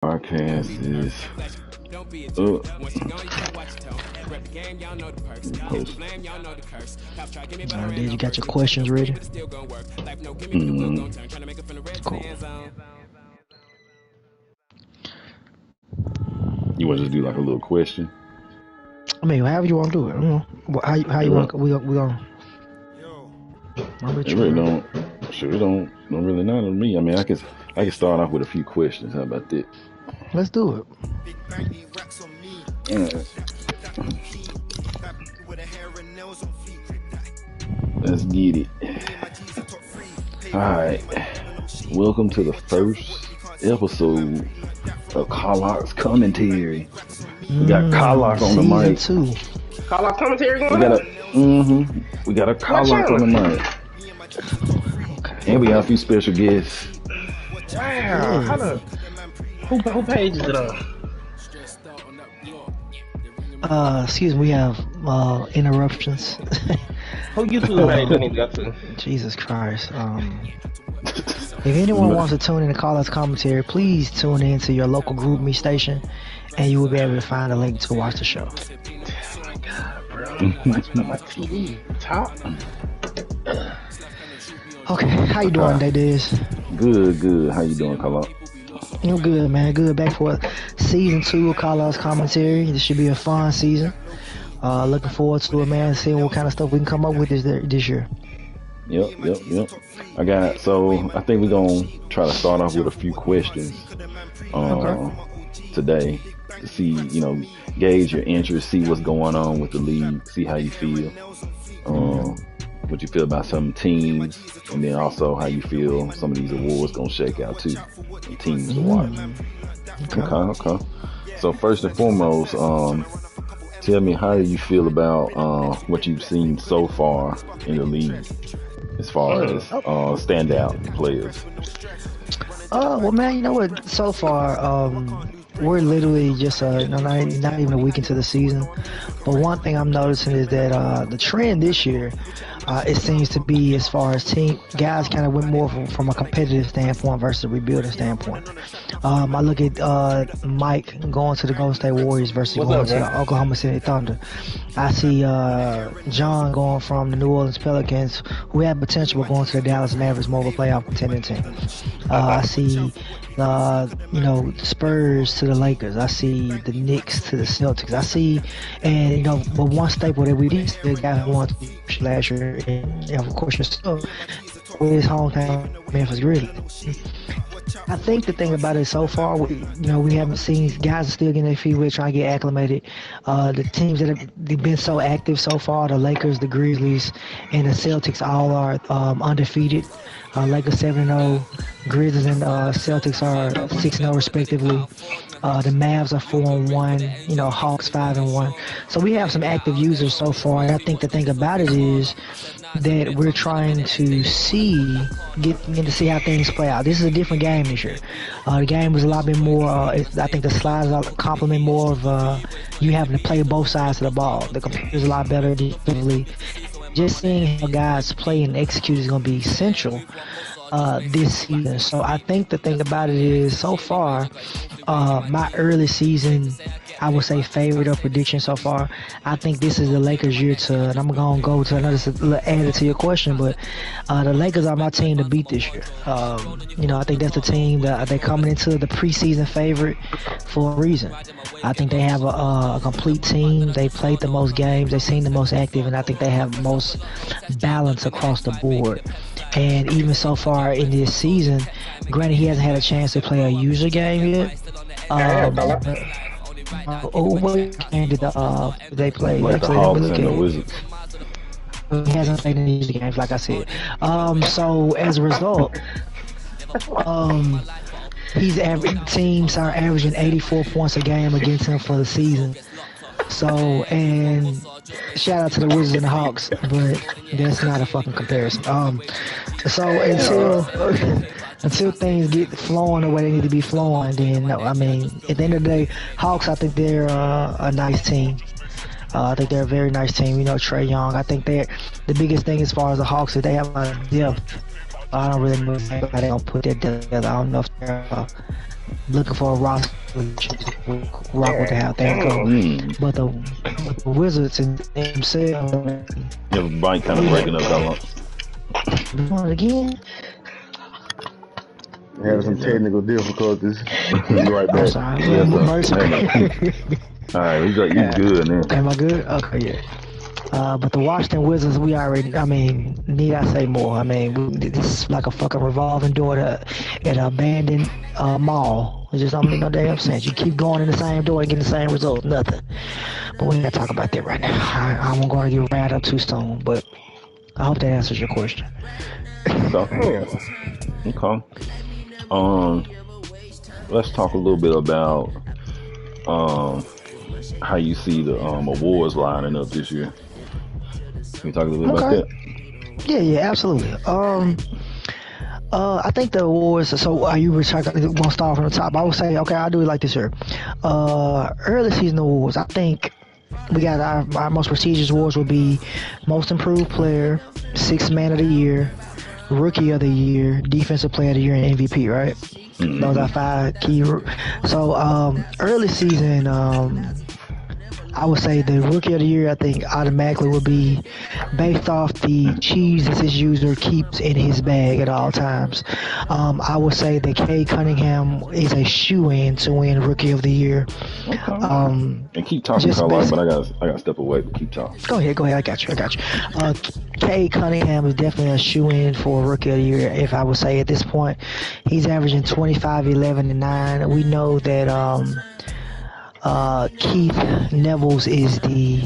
Podcast is up. Post. Alright, dude, you got your questions ready? Cool. You want to just do like a little question? I mean, however you want to do it. I don't know. How you want? We gonna. It really don't. Sure, it don't really matter to me. I mean, I can start off with a few questions. How about that? Let's do it. Let's get it. Alright. Welcome to the first episode of Carlock's commentary. We got Carlock on the mic. Carlock commentary going on? We got a Carlock on the mic. Okay. And we got a few special guests. Wow. Who page is it on? Excuse me, we have interruptions. Who YouTube page do I need to go to? Jesus Christ. If anyone wants to tune in to Carlock's commentary, please tune in to your local group me station, and you will be able to find a link to watch the show. Oh my God, bro! I'm watching on my TV. Top. Okay, how you doing, Day-Diz? Good. How you doing, Carlock? I'm good, man. Good. Back for season 2 of Carlock's commentary. This should be a fun season. Looking forward to it, man. Seeing what kind of stuff we can come up with this year. Yep. I think we're gonna try to start off with a few questions today to see, gauge your interest, see what's going on with the league, see how you feel, what you feel about some teams, and then also how you feel some of these awards gonna shake out too, and teams to watch. Okay. So first and foremost, tell me, how do you feel about what you've seen so far in the league as far as standout players? Well, man, you know what? So far, we're literally just not even a week into the season. But one thing I'm noticing is that the trend this year, it seems to be, as far as team guys kind of went more from a competitive standpoint versus a rebuilding standpoint. I look at Mike going to the Golden State Warriors versus going to the Oklahoma City Thunder. I see John going from the New Orleans Pelicans, who had potential, going to the Dallas Mavericks, more of a playoff contending team. I see Spurs to the Lakers. I see the Knicks to the Celtics. I see, and but one staple that we did see, the guy who won last year, and of course yourself, with his hometown Memphis Grizzlies. I think the thing about it so far, we haven't seen, guys are still getting their feet wet, trying to get acclimated. The teams that have been so active so far, the Lakers, the Grizzlies, and the Celtics all are undefeated. Lakers 7-0, Grizzlies and Celtics are 6-0 respectively. The Mavs are 4-1, Hawks 5-1. So we have some active users so far, and I think the thing about it is that we're trying to get to see how things play out. This is a different game this year. The game was a lot bit more, I think the slides complement more of you having to play both sides of the ball. The computer's a lot better defensively. Just seeing how guys play and execute is going to be essential this season. So I think the thing about it is, so far, my early season, I would say, favorite or prediction so far, I think this is the Lakers' year and I'm going to go to another added to your question, but the Lakers are my team to beat this year. I think that's the team that they're coming into the preseason favorite for a reason. I think they have a complete team. They played the most games. They seem the most active, and I think they have the most balance across the board. And even so far in this season, granted he hasn't had a chance to play a user game yet. What game did they play? Like the Hawks and the Wizards. He hasn't played any user games, like I said. So as a result, teams are averaging 84 points a game against him for the season. So, and shout out to the Wizards and the Hawks, but that's not a fucking comparison. So until things get flowing the way they need to be flowing, then no. I mean, at the end of the day, Hawks, I think they're a nice team. I think they're a very nice team. Trae Young. I think they're the biggest thing as far as the Hawks is they have a depth I don't really know how they're gonna put that together. I don't know if they're looking for a roster to rock with how things go. But the Wizards themselves. Your mic kind of breaking up, Carlock. Again? Having some technical difficulties. Be right back. I'm sorry. All right, you good now. Am I good? Okay, yeah. But the Washington Wizards, we already, I mean, need I say more? I mean, this is like a fucking revolving door at an abandoned mall. It just don't make no damn sense. You keep going in the same door and getting the same result, nothing. But we ain't gonna talk about that right now. I'm gonna get riled up too soon, but I hope that answers your question. Okay. Let's talk a little bit about how you see the awards lining up this year. Can you talk a little bit about that? Yeah, absolutely. I think the awards. So, are you want to start from the top? I would say, okay, I'll do it like this here. Early season awards. I think we got our most prestigious awards will be Most Improved Player, Sixth Man of the Year, Rookie of the Year, Defensive Player of the Year, and MVP. Right? Mm-hmm. Those are 5 key. So, early season. I would say the Rookie of the Year, I think, automatically would be based off the cheese that his user keeps in his bag at all times. I would say that Cade Cunningham is a shoo-in to win Rookie of the Year. Okay. And keep talking, Carlock, but I got to step away. But keep talking. Go ahead. I got you. Cade Cunningham is definitely a shoo-in for Rookie of the Year, if I would say at this point. He's averaging 25, 11, and 9. We know that Keith Nevels is the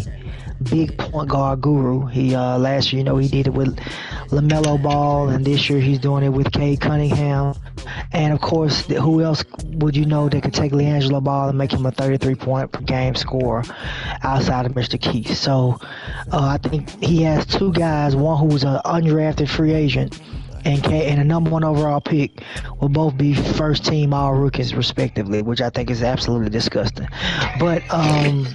big point guard guru. He last year, he did it with LaMelo Ball, and this year he's doing it with Cade Cunningham. And of course, who else would you know that could take LiAngelo Ball and make him a 33-point per game scorer outside of Mr. Keith? So I think he has 2 guys, one who was an undrafted free agent, and a number 1 overall pick will both be first team all rookies respectively, which I think is absolutely disgusting. But I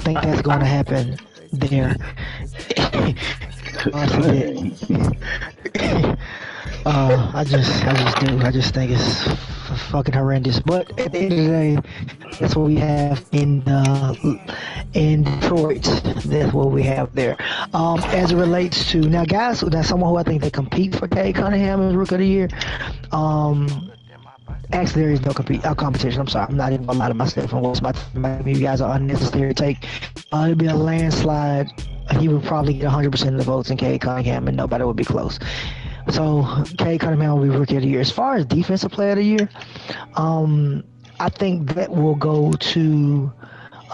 think that's going to happen there. I just do. I just think it's fucking horrendous. But at the end of the day, that's what we have in Detroit. That's what we have there. As it relates to now, guys, that's someone who I think they compete for Cade Cunningham as Rookie of the Year. Actually, there is no competition. I'm sorry. I'm not even gonna lie to myself and what's you guys are unnecessary take. It'll be a landslide. He would probably get 100% of the votes in Cade Cunningham, and nobody would be close. So Cade Cunningham will be Rookie of the Year. As far as Defensive Player of the Year, I think that will go to.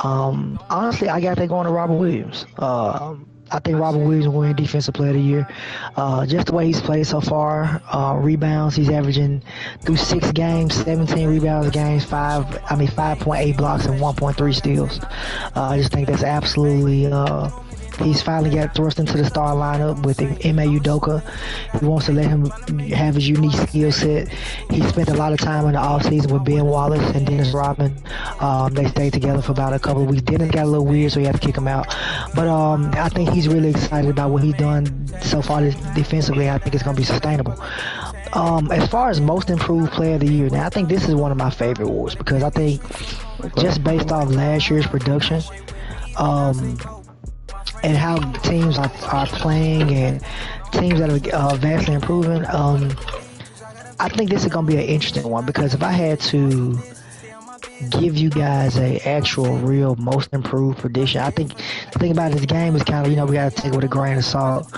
Honestly, I got that going to Robert Williams. I think Robert Williams will win Defensive Player of the Year. Just the way he's played so far, rebounds, he's averaging through 6 games, 17 rebounds a game, 5.8 blocks and 1.3 steals. I just think that's absolutely. He's finally got thrust into the star lineup with Ime Udoka. He wants to let him have his unique skill set. He spent a lot of time in the offseason with Ben Wallace and Dennis Rodman. They stayed together for about a couple of weeks. Dennis got a little weird, so he had to kick him out. But I think he's really excited about what he's done so far defensively. I think it's going to be sustainable. As far as Most Improved Player of the Year, now I think this is one of my favorite awards because I think just based off last year's production, and how teams are playing and teams that are vastly improving, I think this is going to be an interesting one because if I had to give you guys a actual real most improved prediction, I think the thing about this game is kind of, we got to take it with a grain of salt.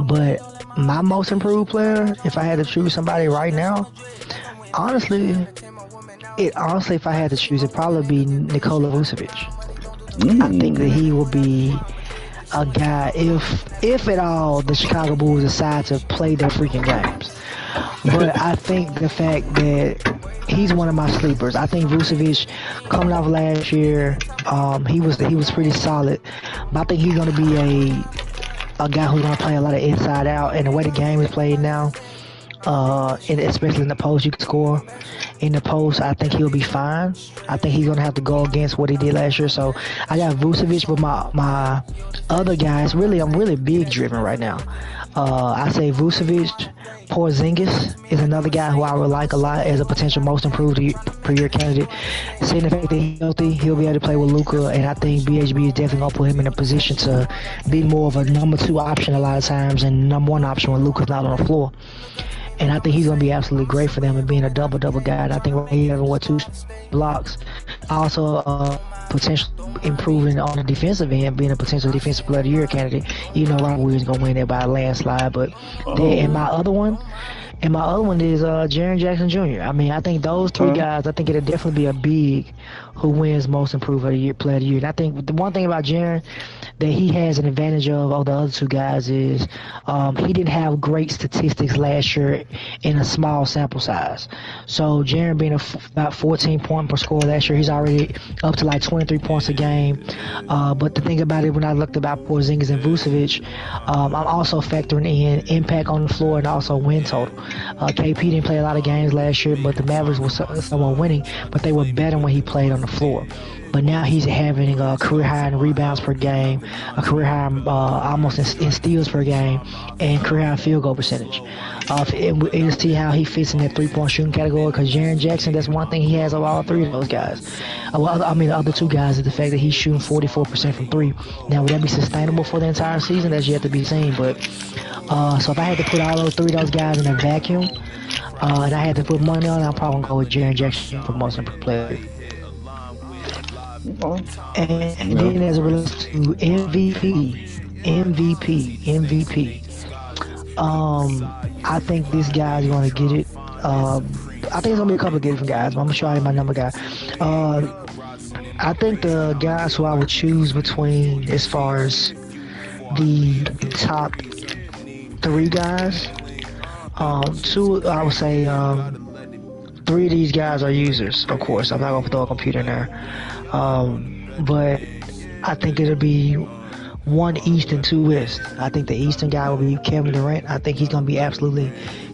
But my most improved player, if I had to choose somebody right now, honestly, if I had to choose, it'd probably be Nikola Vucevic. I think that he will be a guy, if at all the Chicago Bulls decide to play their freaking games. But I think the fact that he's one of my sleepers. I think Vucevic, coming off last year, he was pretty solid. But I think he's going to be a guy who's going to play a lot of inside out. And the way the game is played now, and especially in the post, you can score in the post. I think he'll be fine. I think he's gonna have to go against what he did last year. So I got Vucevic, but my other guys, I'm really big driven right now. I say Vucevic. Porzingis is another guy who I would like a lot as a potential most improved per year candidate. Seeing the fact that he's healthy, he'll be able to play with Luka, and I think BHB is definitely going to put him in a position to be more of a number 2 option a lot of times and number 1 option when Luka's not on the floor. And I think he's going to be absolutely great for them and being a double-double guy. And I think he's having 2 blocks. Also, potential improving on the defensive end, being a potential defensive player of the year candidate. You know, Robert Williams going to win there by a landslide. But and my other one is Jaren Jackson Jr. I mean, I think those 3 guys, I think it'll definitely be a big who wins most improved of the year, player of the year. And I think the one thing about Jaren that he has an advantage of the other 2 guys is he didn't have great statistics last year in a small sample size. So Jaren being about 14 points per score last year, he's already up to like 23 points a game. But the thing about it, when I looked about Porzingis and Vucevic, I'm also factoring in impact on the floor and also win total. KP didn't play a lot of games last year, but the Mavericks were somewhat winning, but they were better when he played on the floor. But now he's having a career high in rebounds per game, a career high almost in steals per game, and career high field goal percentage. We'll see how he fits in that 3-point shooting category, because Jaren Jackson, that's one thing he has of all 3 of those guys. The other 2 guys is the fact that he's shooting 44% from 3. Now, would that be sustainable for the entire season? That's yet to be seen. But so if I had to put all those 3 of those guys in a vacuum, and I had to put money on it, I'm probably going to go with Jaren Jackson for most improved player. And then as it relates to MVP, I think this guy's going to get it. I think it's going to be a couple of different guys, but I'm going to show you my number guy. I think the guys who I would choose between as far as the top 3 guys, 2, I would say 3 of these guys are users, of course. I'm not going to throw a computer in there. But I think it'll be 1 East and 2 West. I think the Eastern guy will be Kevin Durant. I think he's going to be absolutely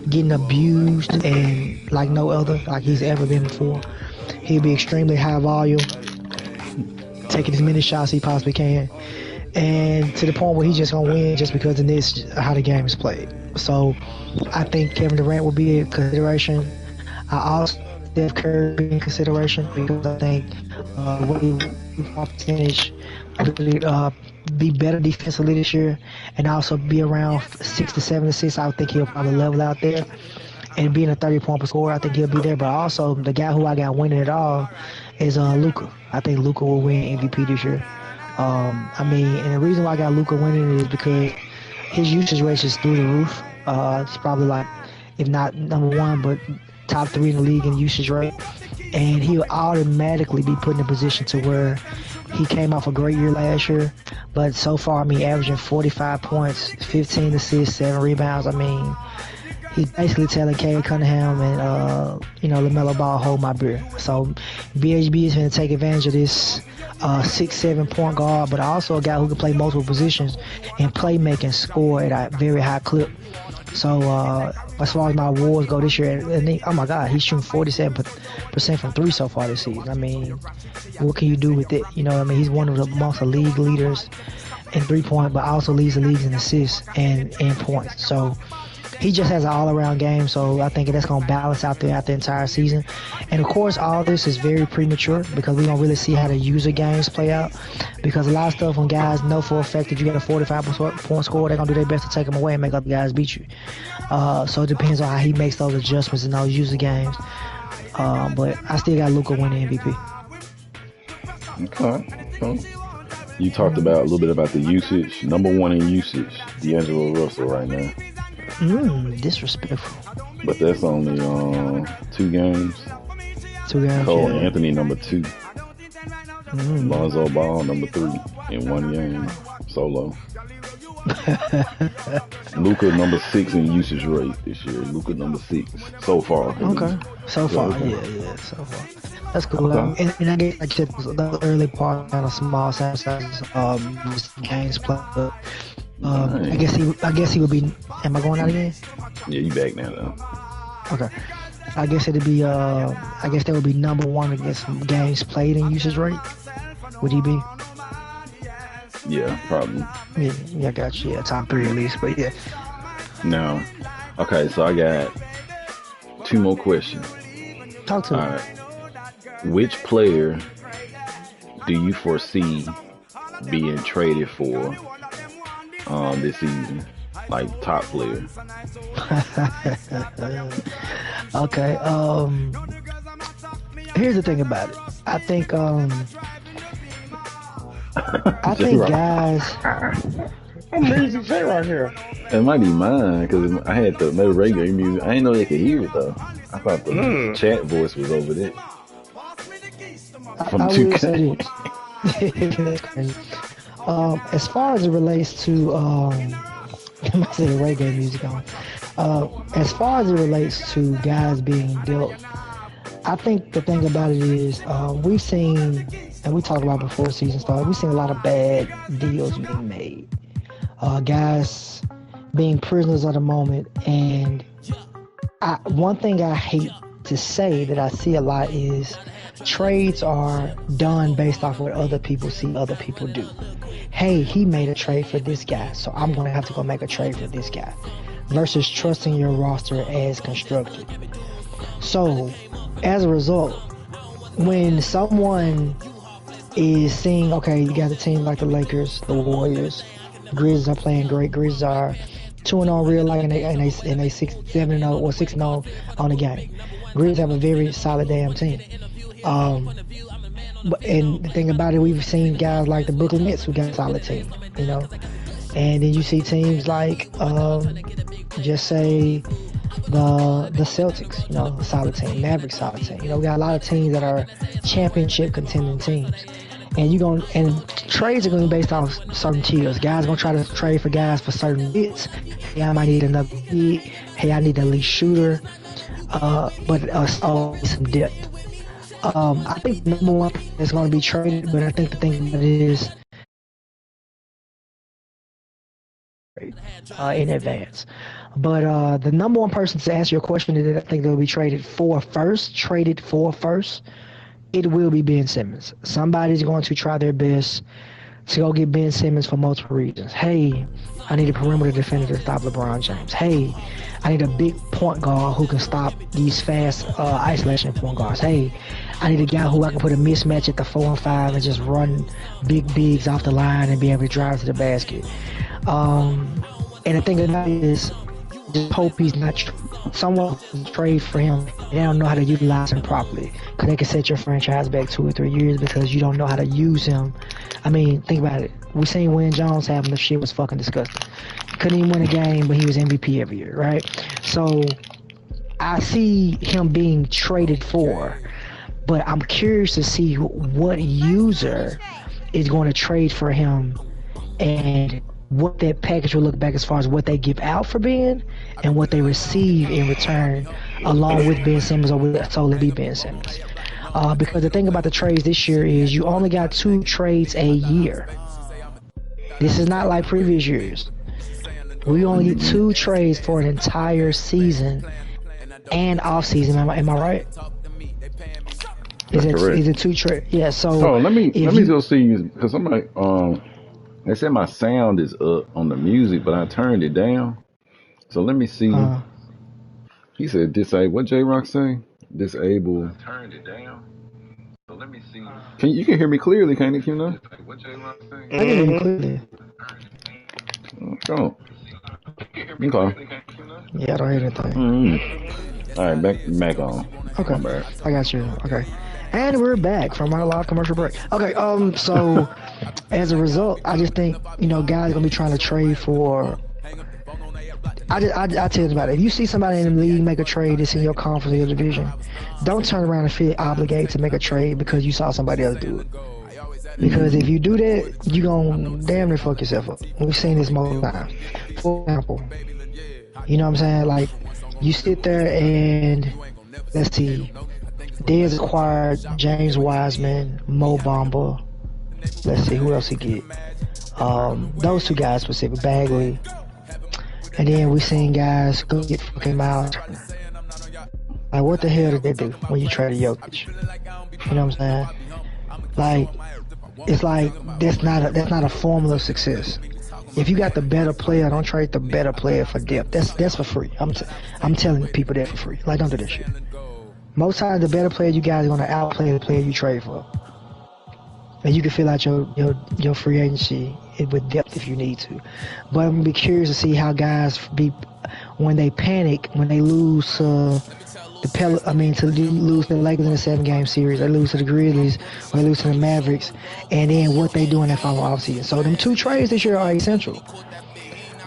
getting abused and like no other, like he's ever been before. He'll be extremely high volume, taking as many shots he possibly can, and to the point where he's just going to win just because of this, how the game is played. So I think Kevin Durant will be a consideration. I also Steph Curry be in consideration because I think what he percentage be better defensively this year and also be around 6 to 7 assists. I would think he'll probably level out there. And being a 30-point per scorer, I think he'll be there. But also, the guy who I got winning it all is Luka. I think Luka will win MVP this year. And the reason why I got Luka winning it is because his usage rate is through the roof. It's probably like, if not number 1, but top 3 in the league in usage rate. And he'll automatically be put in a position to where he came off a great year last year, but so far, averaging 45 points, 15 assists, 7 rebounds. He's basically telling Cade Cunningham and LaMelo Ball, hold my beer. So BHB is going to take advantage of this 6'7" point guard, but also a guy who can play multiple positions and play make and score at a very high clip. So as far as my awards go this year, oh my God, he's shooting 47% from 3 so far this season. What can you do with it? He's one of the most league leaders in 3-point, but also leads the league in assists and points. So he just has an all-around game, so I think that's going to balance out throughout the entire season. And, of course, all this is very premature because we don't really see how the user games play out, because a lot of stuff when guys know for a fact that you got a 45-point score, they're going to do their best to take them away and make other guys beat you. So it depends on how he makes those adjustments in those user games. But I still got Luka winning MVP. Okay. You talked about a little bit about the usage. Number 1 in usage, D'Angelo Russell right now. Disrespectful. But that's only 2 games. 2 games. Cole yeah. Anthony number 2. Lonzo Ball number 3 in 1 game solo. Luka number 6 in usage rate this year. Luka number 6 so far. Okay. So far. So far. That's cool. Okay. And I guess like the early part kind of small sample sizes, games played. But I guess he would be. Am I going out again? Yeah, you back now though. Okay. I guess it'd be. I guess that would be number 1 against games played in usage rate. Would he be? Yeah, probably. Yeah, I got you. Yeah, top 3 at least. But yeah, Now, okay, so I got two more questions. Talk to All me. right. Which player do you foresee being traded for this season? Like top player. Okay. Here's the thing about it. I think J-Rock. guys. I'm losing J right here. It might be mine because I had the no regular music. I didn't know they could hear it though. I thought the chat voice was over there from I will 2K. say this. That's crazy. As far as it relates to I might say reggae music on. As far as it relates to guys being dealt, I think the thing about it is we've seen, and we talked about before the season started, we've seen a lot of bad deals being made. Guys being prisoners of the moment, and one thing I hate to say that I see a lot is trades are done based off what other people see other people do. Hey, he made a trade for this guy, so I'm going to have to go make a trade for this guy, versus trusting your roster as constructed. So, as a result, when someone is seeing, okay, you got a team like the Lakers, the Warriors, Grizzlies are playing great. Grizzlies are 2-0 real life, and they 6-7-0 or 6-0 on the game. Grizzlies have a very solid damn team. And the thing about it, we've seen guys like the Brooklyn Nets who got a solid team, you know. And then you see teams like, just say the Celtics, you know, a solid team, Mavericks solid team. You know, we got a lot of teams that are championship contending teams. And trades are gonna be based off certain tiers. Guys gonna try to trade for guys for certain bits. Hey, I might need another big. Hey, I need a lead shooter. But always some depth. I think the number one is going to be traded, but I think the thing about it is in advance. But the number one person to answer your question that I think they'll be traded for first, it will be Ben Simmons. Somebody's going to try their best to go get Ben Simmons for multiple reasons. Hey, I need a perimeter defender to stop LeBron James. Hey, I need a big point guard who can stop these fast isolation point guards. Hey, I need a guy who I can put a mismatch at the 4 and 5 and just run big bigs off the line and be able to drive to the basket. And the thing about it is, just hope he's not someone who trade for him. They don't know how to utilize him properly, because they can set your franchise back 2 or 3 years because you don't know how to use him. I mean, think about it. We seen Wayne Jones happen. The shit was fucking disgusting. Couldn't even win a game, but he was MVP every year, right? So I see him being traded for, but I'm curious to see what user is going to trade for him and what that package will look back as far as what they give out for Ben and what they receive in return, along with Ben Simmons, or will it solely be Ben Simmons? Because the thing about the trades this year is you only got 2 trades a year. This is not like previous years. We only get 2 trades for an entire season and off season. Am I right? Is it 2 trades? Yeah. So let me go see, because somebody they said my sound is up on the music, but I turned it down. So let me see. He said disable. What J-Rock say? Disable. I turned it down. So let me see. You can hear me clearly, can't you? Know? What J-Rock say? I can hear you clearly. Go. Okay. Yeah, I don't hear anything. Mm-hmm. All right, back on. Okay, I got you. Okay. And we're back from our live commercial break. Okay, so as a result, I just think, guys gonna be trying to trade for. I tell you about it. If you see somebody in the league make a trade that's in your conference or your division, don't turn around and feel obligated to make a trade because you saw somebody else do it. Because if you do that, you gonna damn near fuck yourself up. We've seen this multiple times. For example, you know what I'm saying? Like, you sit there and let's see. Dez acquired James Wiseman, Mo Bamba. Let's see, who else he get? Those 2 guys specific, Bagley. And then we seen guys go get fucking Miles Turner. Like, what the hell did they do when you traded Jokic? You know what I'm saying? Like, it's like that's not a formula of success. If you got the better player, don't trade the better player for depth. That's for free. I'm telling people that for free. Like, don't do that shit. Most times, the better player you got is gonna outplay the player you trade for, and you can fill out your free agency with depth if you need to. But I'm gonna be curious to see how guys be when they panic, when they lose to lose to the Lakers in a 7-game series, they lose to the Grizzlies, or they lose to the Mavericks, and then what they do in that final offseason. So them 2 trades this year are essential.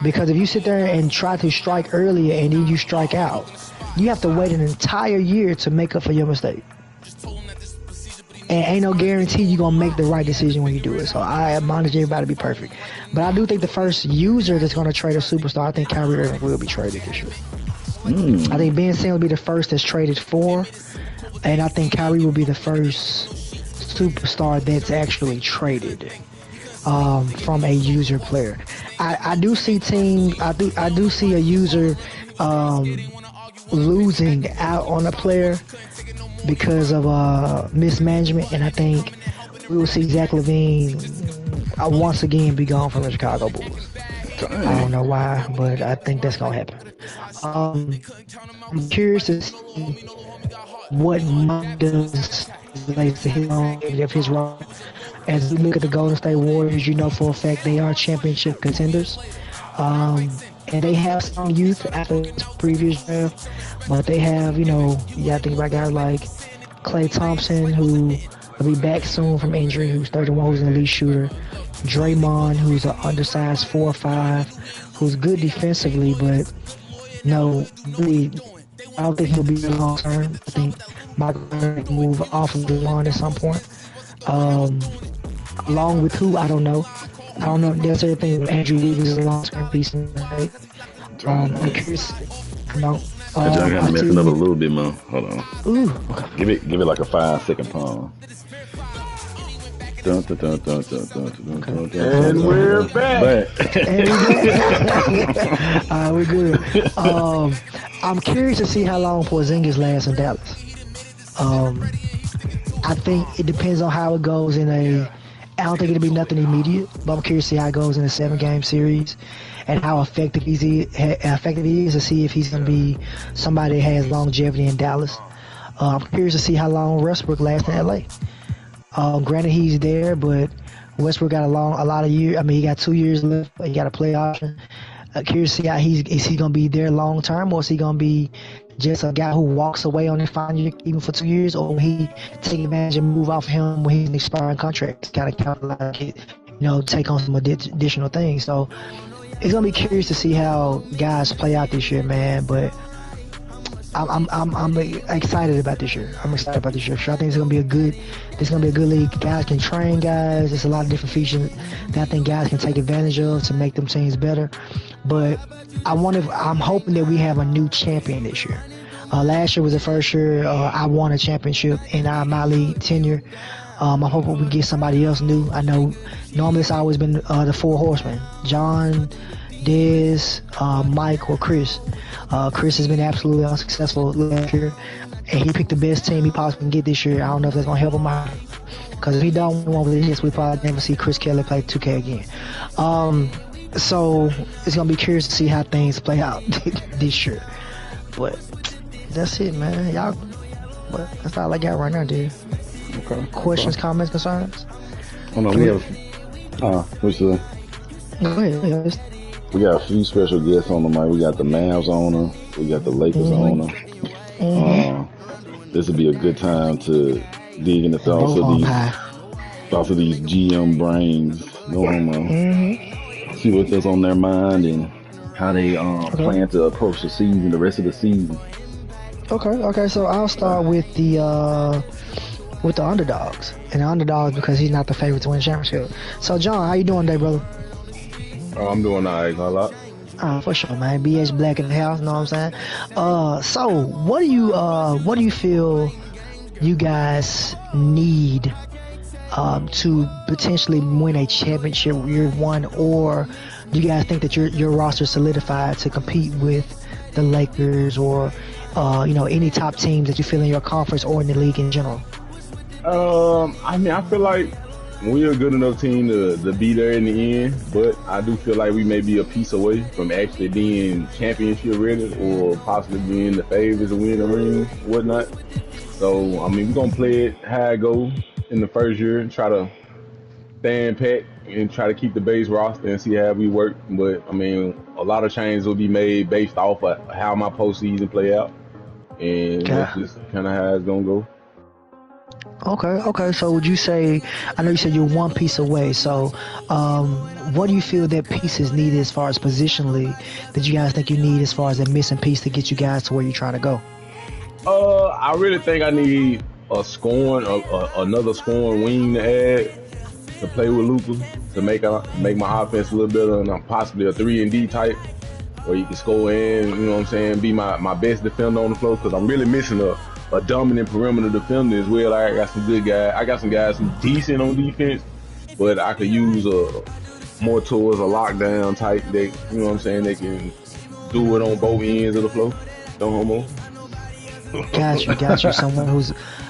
Because if you sit there and try to strike earlier and then you strike out, you have to wait an entire year to make up for your mistake. And ain't no guarantee you're going to make the right decision when you do it. So I admonish everybody to be perfect. But I do think the first user that's going to trade a superstar, I think Kyrie Irving will be traded this year. I think Ben Simmons will be the first that's traded for, and I think Kyrie will be the first superstar that's actually traded from a user player. I do see teams. I do see a user losing out on a player because of mismanagement, and I think we will see Zach LaVine once again be gone from the Chicago Bulls. I don't know why, but I think that's gonna happen. I'm curious to see what Mike does relates to his role. As we look at the Golden State Warriors, you know for a fact they are championship contenders. And they have some youth after this previous draft, but they have, you gotta think about guys like Klay Thompson, who will be back soon from injury, who's 31, who's an elite shooter. Draymond, who's an undersized 4'5", who's good defensively, but really, I don't think he'll be there long term. I think Michael will move off of the lawn at some point. Along with who, I don't know. I don't know if there's anything with Andrew Wiggins is a long-term piece in the night. I'm curious. John got to messing up a little bit more. Hold on. Ooh. Give it like a 5-second pause. And we're back. We're good. I'm curious to see how long Porzingis lasts in Dallas. I think it depends on how it goes I don't think it'll be nothing immediate, but I'm curious to see how it goes in a 7-game series and how effective he is to see if he's going to be somebody that has longevity in Dallas. I'm curious to see how long Westbrook lasts in LA. Granted, he's there, but Westbrook got a lot of years. I mean, he got 2 years left. He got a play option. Curious to see how is he going to be there long term, or is he going to be just a guy who walks away on his final year even for 2 years, or will he take advantage and move off him when he's an expiring contract, kind of capitalize it, take on some additional things. So it's going to be curious to see how guys play out this year, man. But I'm excited about this year. I think it's gonna be a good league. Guys can train guys. There's a lot of different features that I think guys can take advantage of to make them teams better. But I'm hoping that we have a new champion this year. Last year was the first year I won a championship in my league tenure. I'm hoping we get somebody else new. I know normally it's always been the 4 horsemen: John, Dez, Mike, or Chris. Chris has been absolutely unsuccessful last year, and he picked the best team he possibly can get this year. I don't know if that's going to help him out, because if he don't win with this, we probably never see Chris Kelly play 2K again. So it's going to be curious to see how things play out this year. But that's it, man. But that's all I got right now, dude. Okay. Questions, comments, concerns? Oh no, we have. What's the? Go ahead. We got a few special guests on the mic. We got the Mavs owner. We got the Lakers owner. This would be a good time to dig into thoughts of these GM brains. No homo. See what's on their mind and how they plan to approach the rest of the season. Okay. So I'll start with the underdogs, and the underdogs because he's not the favorite to win the championship. So John, how you doing today, brother? I'm doing all right, Carlock. For sure, man. BH Black in the house, know what I'm saying? So what do you feel you guys need to potentially win a championship year one, or do you guys think that your roster is solidified to compete with the Lakers or any top teams that you feel in your conference or in the league in general? I mean, I feel like we're a good enough team to be there in the end, but I do feel like we may be a piece away from actually being championship ready or possibly being the favorites to win the ring, whatnot. So, I mean, we're going to play it how it go in the first year and try to stand pat and try to keep the base roster and see how we work. But, I mean, a lot of changes will be made based off of how my postseason play out. And that's just kind of how it's going to go. Okay. So would you say, I know you said you're one piece away, so what do you feel that piece is needed as far as positionally that you guys think you need as far as a missing piece to get you guys to where you're trying to go? I really think I need another scoring wing to add to play with Luka to make my offense a little better, and possibly a 3-and-D type where you can score in, you know what I'm saying, be my best defender on the floor, because I'm really missing a dominant perimeter defender as well. I got some good guys. I got some guys who decent on defense, but I could use more towards a lockdown type that, you know what I'm saying, they can do it on both ends of the floor. No homo. Got you.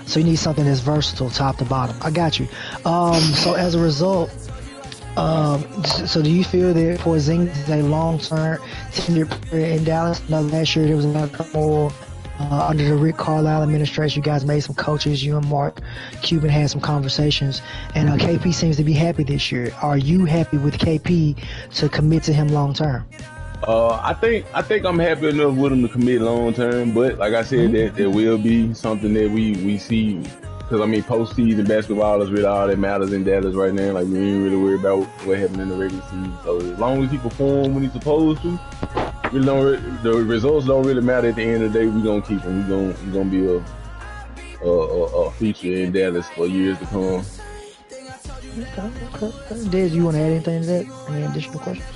So you need something that's versatile, top to bottom. I got you. So as a result, so do you feel that Porzingis is a long-term tenure player in Dallas? Now, last year there was another couple under the Rick Carlisle administration. You guys made some coaches. You and Mark Cuban had some conversations, and KP seems to be happy this year. Are you happy with KP to commit to him long-term? I think I'm happy enough with him to commit long term, but like I said, that there will be something that we see, because I mean postseason basketball is really all that matters in Dallas right now. Like we ain't really worried about what happened in the regular season. So as long as he perform when he's supposed to, the results don't really matter. At the end of the day, we gonna keep him. We gonna be a feature in Dallas for years to come. Okay. Dez, you want to add anything to that? Any additional questions?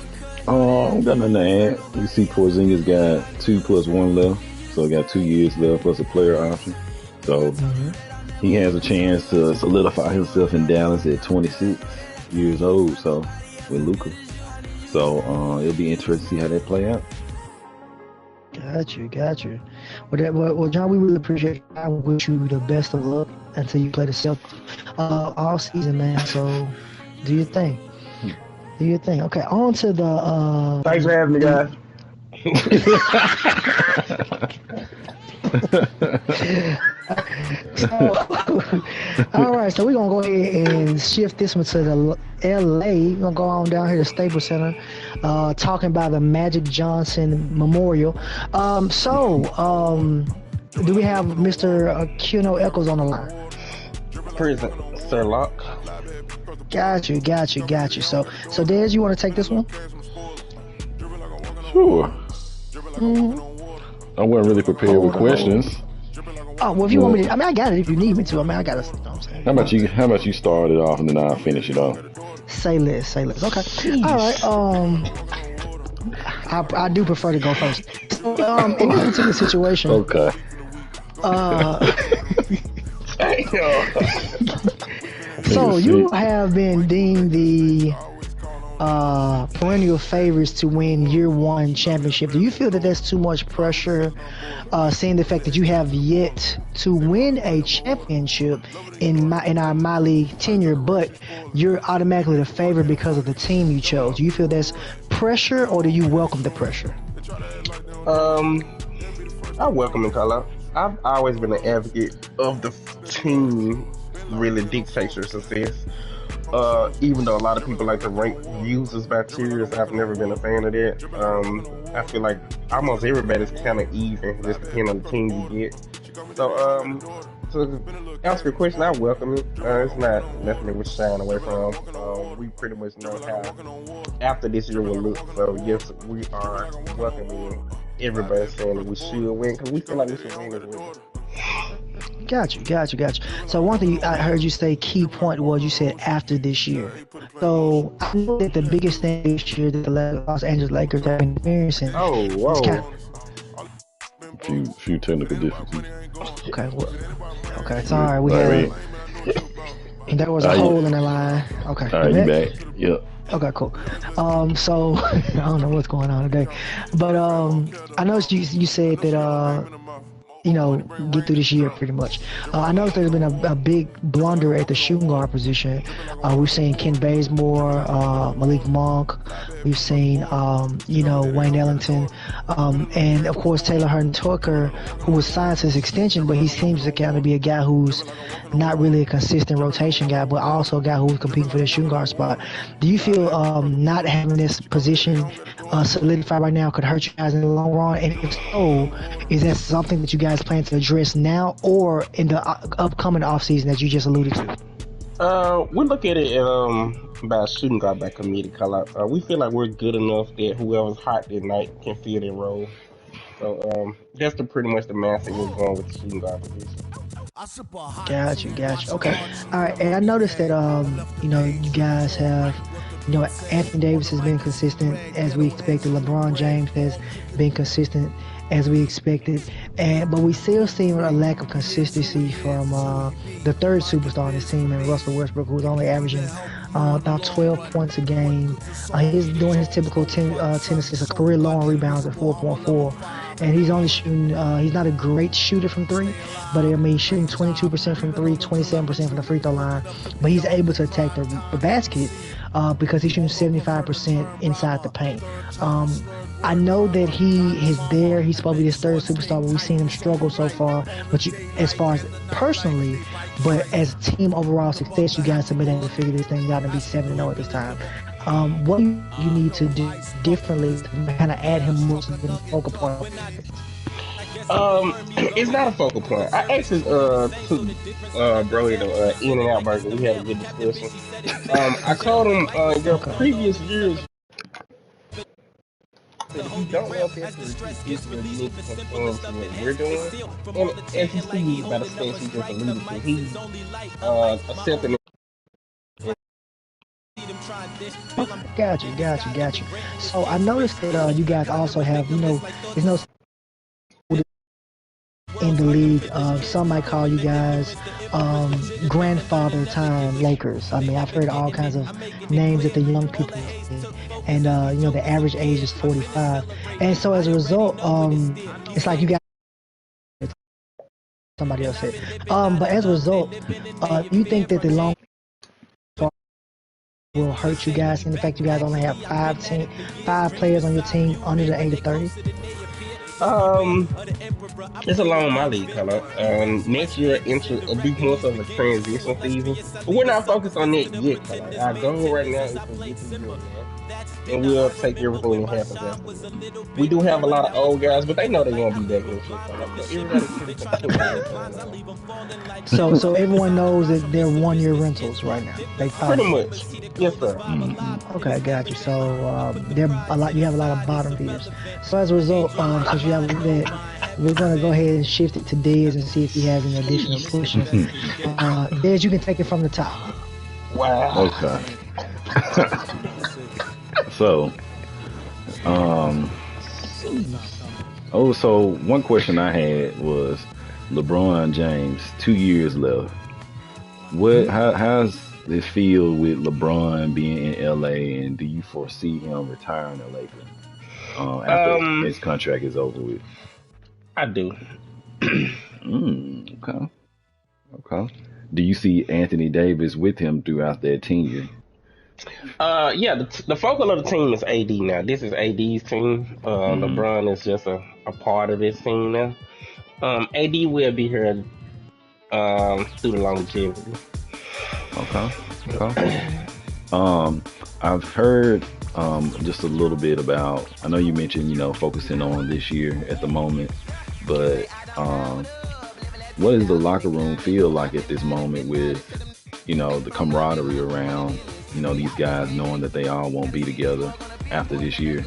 I don't got nothing to add. You see Porzingis got 2 + 1 left, so he got 2 years left plus a player option. So he has a chance to solidify himself in Dallas at 26 years old. So with Luka, so it'll be interesting to see how that play out. Got you. Well, John, we really appreciate it. I wish you the best of luck until you play the Celtics all season, man. So do your thing. Okay, on to the... Thanks for having me, guys. All right, so we're going to go ahead and shift this one to the LA. We're going to go on down here to Staples Center, talking about the Magic Johnson Memorial. Do we have Mr. Kuno Eccles on the line? Present, Sir Lock. Got you. So Dez, you want to take this one? Sure. I wasn't really prepared with questions. Oh, well, if you want me to, I mean, I got it if you need me to. I mean, I got it. You know what I'm saying? How about you start it off and then I'll finish it off? Say less. Okay. Jeez. All right. I do prefer to go first. So, in this particular situation. Okay. So you have been deemed the perennial favorites to win year one championship. Do you feel that that's too much pressure, seeing the fact that you have yet to win a championship in our My League tenure, but you're automatically the favorite because of the team you chose? Do you feel that's pressure, or do you welcome the pressure? I welcome it, Carlock. I've always been an advocate of the team really dictates your success. Even though a lot of people like to rank users by tiers, I've never been a fan of that. I feel like almost everybody's kind of even, just depending on the team you get. So, to answer your question, I welcome it. It's not nothing that we're shying away from. We pretty much know how after this year will look. So, yes, we are welcoming everybody saying that we should win, because we feel like we should win as well. Got you. So one thing I heard you say, key point, was you said after this year. So I know that the biggest thing this year that the Los Angeles Lakers have been experiencing. Oh, whoa. Few technical differences. Okay, sorry, we had. And there was a hole in the line. Okay. All right, you back? Yep. Okay, cool. So I don't know what's going on today, but I know you said that get through this year pretty much. I know there's been a big blunder at the shooting guard position. We've seen Ken Bazemore, Malik Monk. We've seen, Wayne Ellington, and of course Taylor Hurton Tucker, who was signed to his extension, but he seems to kind of be a guy who's not really a consistent rotation guy, but also a guy who's competing for the shooting guard spot. Do you feel not having this position solidified right now could hurt you guys in the long run? And if so, is that something that you guys plan to address now or in the upcoming offseason that you just alluded to? We look at it by shooting guard by committee call out. We feel like we're good enough that whoever's hot that night can fill their role. So that's pretty much the math that we're going with the shooting guard position. Gotcha. Okay. All right. And I noticed that you guys have, Anthony Davis has been consistent as we expected. LeBron James has been consistent as we expected, but we still see a lack of consistency from the third superstar on this team, and Russell Westbrook, who's only averaging about 12 points a game. He's doing his typical 10 assists, a career low on rebounds at 4.4, and he's only shooting. He's not a great shooter from three, but he's shooting 22% from three, 27% from the free throw line. But he's able to attack the basket because he's shooting 75% inside the paint. I know that he is there. He's supposed to be this third superstar, but we've seen him struggle so far. But as far as personally, but as team overall success, you guys have been able to figure this thing out and be 7-0 at this time. What do you need to do differently to kind of add him more to the focal point? It's not a focal point. I actually took Brody to In-N-Out Burger. We had a good discussion. I told him your previous years. If you don't want that to repeat this, you need to conform to what we're doing. And as you see by the stats he just alluded to, he's accepting Got you. So I noticed that you guys also have, there's no in the league. Some might call you guys grandfather time Lakers. I mean, I've heard all kinds of names that the young people see. And the average age is 45. And so as a result, it's like you got somebody else said. But as a result, you think that the long will hurt you guys, and the fact you guys only have five players on your team under the age of 30? It's along my league, Carlock. Next year will be more of a transition season, but we're not focused on that yet, Carlock. Our goal right now is to get to the good, and we'll take everything that happens after. We do have a lot of old guys, but they know they won't be that good. So everyone knows that they're 1-year rentals right now. Pretty much, yes, sir. Okay, got you. So you have a lot of bottom feeders. So as a result, since you have that, we're gonna go ahead and shift it to Dez and see if he has any additional questions. Dez, you can take it from the top. Wow. Okay. So, so one question I had was LeBron James, 2 years left. How's it feel with LeBron being in LA, and do you foresee him retiring the Lakers after his contract is over with? I do. Okay. Do you see Anthony Davis with him throughout that tenure? Yeah, the focal of the team is AD now. This is AD's team. LeBron is just a part of this team now. AD will be here through the longevity. Okay. I've heard just a little bit about, I know you mentioned, focusing on this year at the moment, but what does the locker room feel like at this moment with, the camaraderie around, these guys knowing that they all won't be together after this year?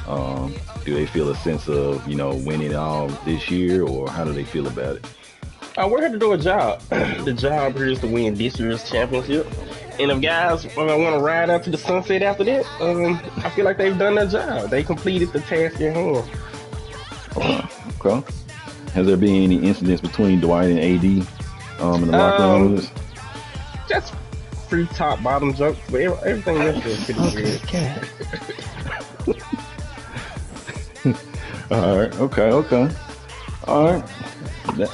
Do they feel a sense of, winning it all this year, or how do they feel about it? We're here to do a job. The job here is to win this year's championship. And if guys want to ride out to the sunset after that, I feel like they've done their job. They completed the task at hand. Okay. Has there been any incidents between Dwight and AD in the locker room? Just free top bottom jokes, but everything else is pretty good. All right. Okay. All right. that,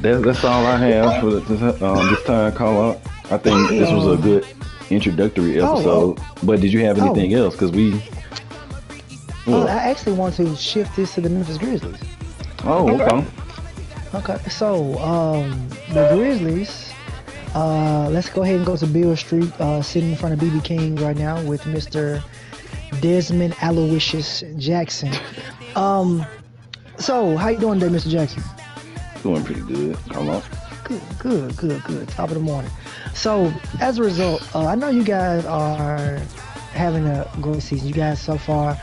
that's all I have for this time, call out. I think this was a good introductory episode. But did you have anything else? Because I actually want to shift this to the Memphis Grizzlies. Oh, okay. Okay, so the Grizzlies. Let's go ahead and go to Beale Street, sitting in front of BB King right now with Mr. Desmond Aloysius Jackson. So how you doing today, Mr. Jackson? Doing pretty good. Carlock. Good. Top of the morning. So as a result, I know you guys are having a great season. You guys so far,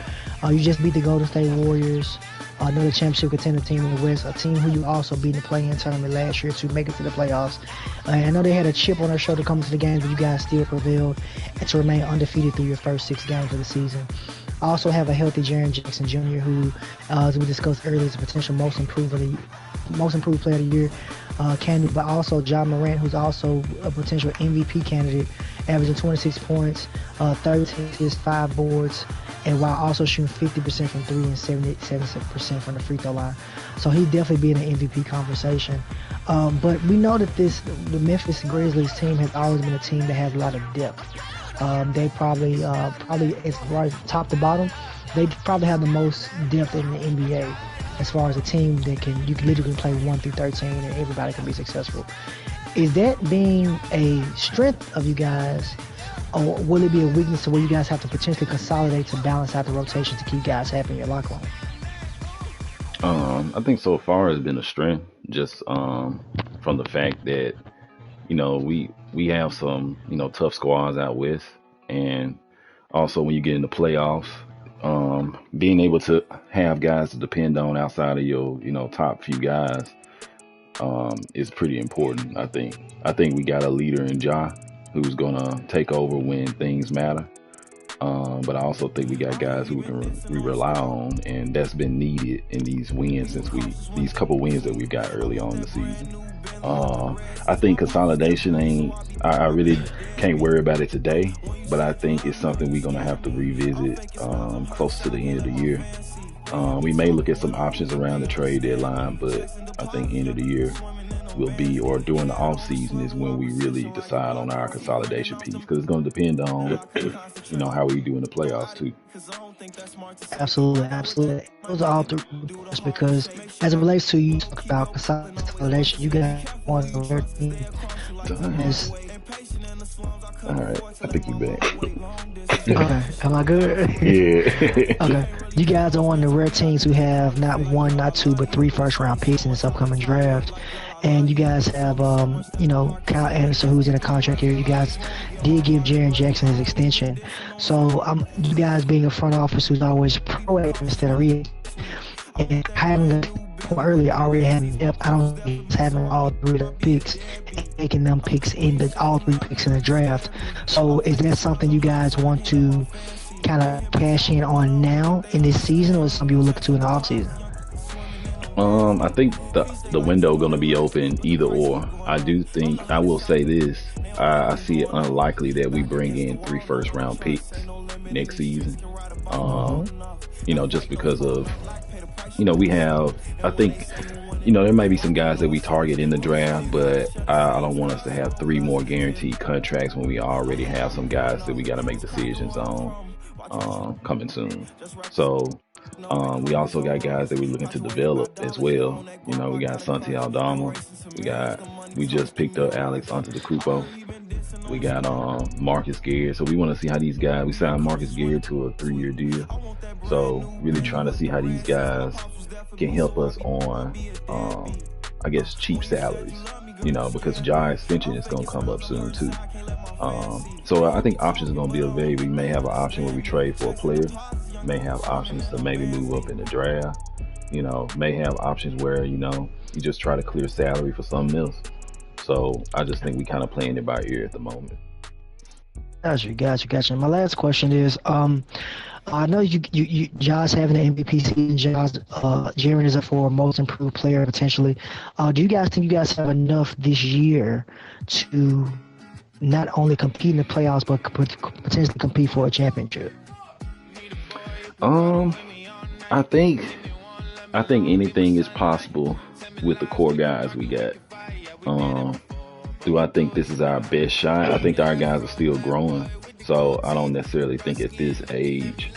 you just beat the Golden State Warriors. Another championship contender team in the West, a team who you also beat in the play-in tournament last year to make it to the playoffs. I know they had a chip on their shoulder coming to the games, but you guys still prevailed and to remain undefeated through your first 6 games of the season. I also have a healthy Jaren Jackson Jr., who, as we discussed earlier, is a potential most improved player of the year candidate, but also John Morant, who's also a potential MVP candidate, averaging 26 points, 13 assists, 5 boards, and while also shooting 50% from 3 and 77% from the free throw line. So he'd definitely be in the MVP conversation. But we know that the Memphis Grizzlies team has always been a team that has a lot of depth. They probably it's right top to bottom. They probably have the most depth in the NBA as far as a team that you can literally play 1 through 13 and everybody can be successful. Is that being a strength of you guys, or will it be a weakness to where you guys have to potentially consolidate to balance out the rotation to keep guys happy in your locker room? I think so far it's been a strength, just from the fact that we have some tough squads out west, and also when you get in the playoffs, being able to have guys to depend on outside of your top few guys is pretty important. I think we got a leader in Ja who's gonna take over when things matter. But I also think we got guys who we rely on, and that's been needed in these wins these couple wins that we've got early on in the season. I think consolidation I really can't worry about it today, but I think it's something we're gonna have to revisit close to the end of the year. We may look at some options around the trade deadline, but I think end of the year will be, or during the off season is when we really decide on our consolidation piece, because it's going to depend on how we do in the playoffs too. Absolutely. Those are all three points, because as it relates to you talk about consolidation, you got one of their team. All right, I think you're back. Okay, am I good? Yeah. Okay, you guys are one of the rare teams who have not 1, not 2, but 3 first-round picks in this upcoming draft. And you guys have, Kyle Anderson, who's in a contract here. You guys did give Jaren Jackson his extension. So you guys being a front office who's always proactive instead of reactive, and having a point earlier, already having depth, I don't think it's having all 3 of the picks and making them picks all 3 picks in the draft. So is that something you guys want to kind of cash in on now in this season, or is something you look to in the offseason? I think the window going to be open either or. I do think, I will say this, I see it unlikely that we bring in 3 first-round picks next season. Just because of, we have, I think, there may be some guys that we target in the draft, but I don't want us to have 3 more guaranteed contracts when we already have some guys that we got to make decisions on coming soon. So we also got guys that we're looking to develop as well. We got Santi Aldama. We just picked up Alex Antetokounmpo. We got Marcus Garrett. So we want to see how these guys. We signed Marcus Garrett to a 3-year deal. So really trying to see how these guys can help us on, cheap salaries. Because Ja extension is going to come up soon too. So I think options are going to be available. We may have an option where we trade for a player. May have options to maybe move up in the draft. May have options where you just try to clear salary for something else. So I just think we kind of playing it by ear at the moment. Gotcha. My last question is, I know Ja's having an MVP season. Jaren is up for most improved player potentially. Do you guys think you guys have enough this year to not only compete in the playoffs but potentially compete for a championship? I think I think anything is possible with the core guys we got. Do I think this is our best shot? I think our guys are still growing, so I don't necessarily think at this age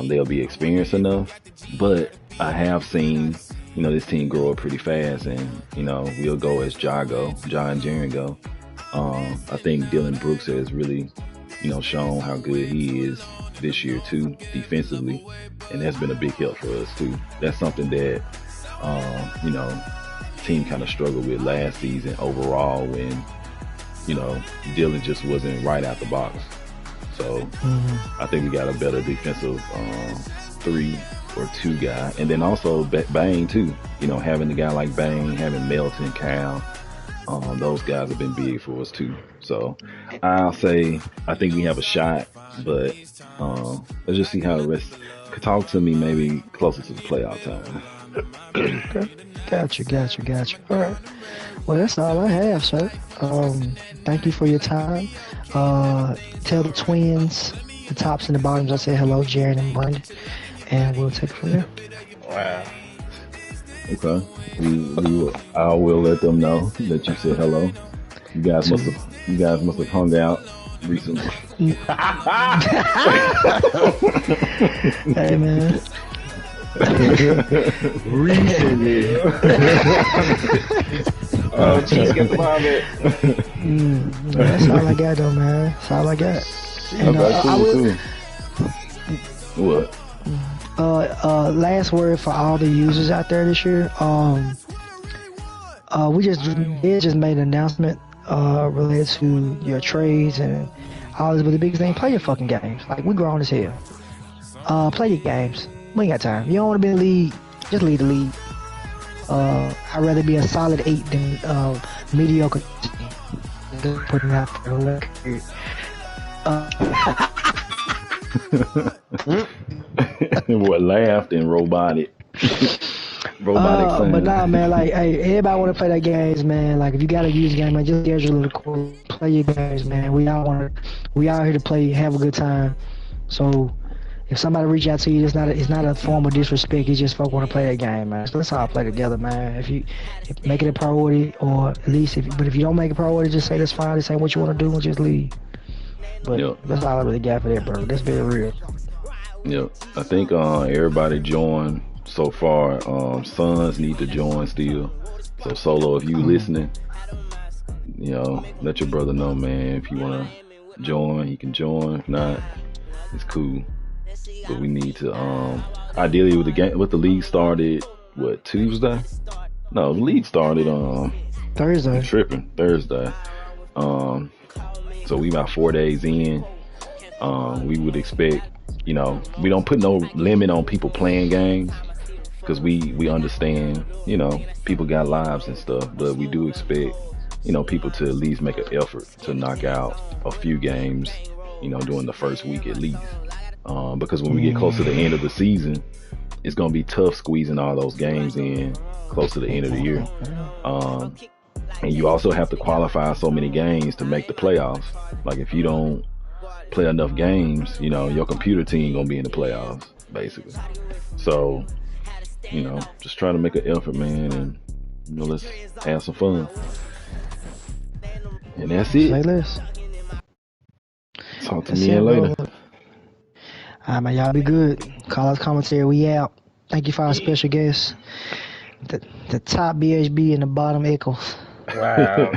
they'll be experienced enough. But I have seen, this team grow up pretty fast, and we'll go as Ja and Jaren go. I think Dylan Brooks has really, shown how good he is this year too, defensively, and that's been a big help for us too. That's something that, team kind of struggled with last season overall when, Dylan just wasn't right out the box. So I think we got a better defensive 3 or 2 guy, and then also Bang too. Having a guy like Bang, having Melton, Cal. Those guys have been big for us too. So I'll say I think we have a shot, but let's just see how the rest. Talk to me maybe closer to the playoff time. Okay. Gotcha. All right. Well, that's all I have, sir. Thank you for your time. Tell the twins, the tops and the bottoms, I say hello, Jared and Brandon, and we'll take it from there. Wow. Okay. I will let them know that you said hello. You guys must have hung out recently. Hey man. Recently. Oh, jeez, get the vomit. That's all I got though, man. That's all I got. And, cool. What? Last word for all the users out there this year. They just made an announcement related to your trades and all this, but the biggest thing, play your fucking games. Like, we grown as hell. Play your games. We ain't got time. You don't want to be in the league, just leave the league. I'd rather be a solid 8 than mediocre. Putting out for the record. What laughed and robotic. But nah, man, like, hey, everybody want to play their games, man. Like, if you gotta use a game, man, just schedule the court, play your games, man. We out here to play, have a good time. So, if somebody reach out to you, it's not a form of disrespect. It's just folk want to play a game, man. So let's all play together, man. If make it a priority, or at least if you don't make it a priority, just say that's fine. This ain't what you want to do, and just leave. But that's all I really got for that, bro. That's very real. Yep. I think everybody joined so far. Sons need to join still. So Solo, if you listening, let your brother know, man. If you wanna join, he can join. If not, it's cool. But we need to ideally with the league started Tuesday? No, the league started Thursday. Tripping Thursday. So we about 4 days in. We would expect, we don't put no limit on people playing games because we understand, people got lives and stuff, but we do expect, people to at least make an effort to knock out a few games, during the first week at least. Because when we get close to the end of the season, it's going to be tough squeezing all those games in close to the end of the year. And you also have to qualify so many games to make the playoffs. Like, if you don't play enough games, your computer team going to be in the playoffs, basically. So, just try to make an effort, man, and, let's have some fun. And that's it. Say less. Talk to me later. Alright, man, y'all be good. Carlock commentary, we out. Thank you for our special guest, the top BHB and the bottom Eccles. Wow.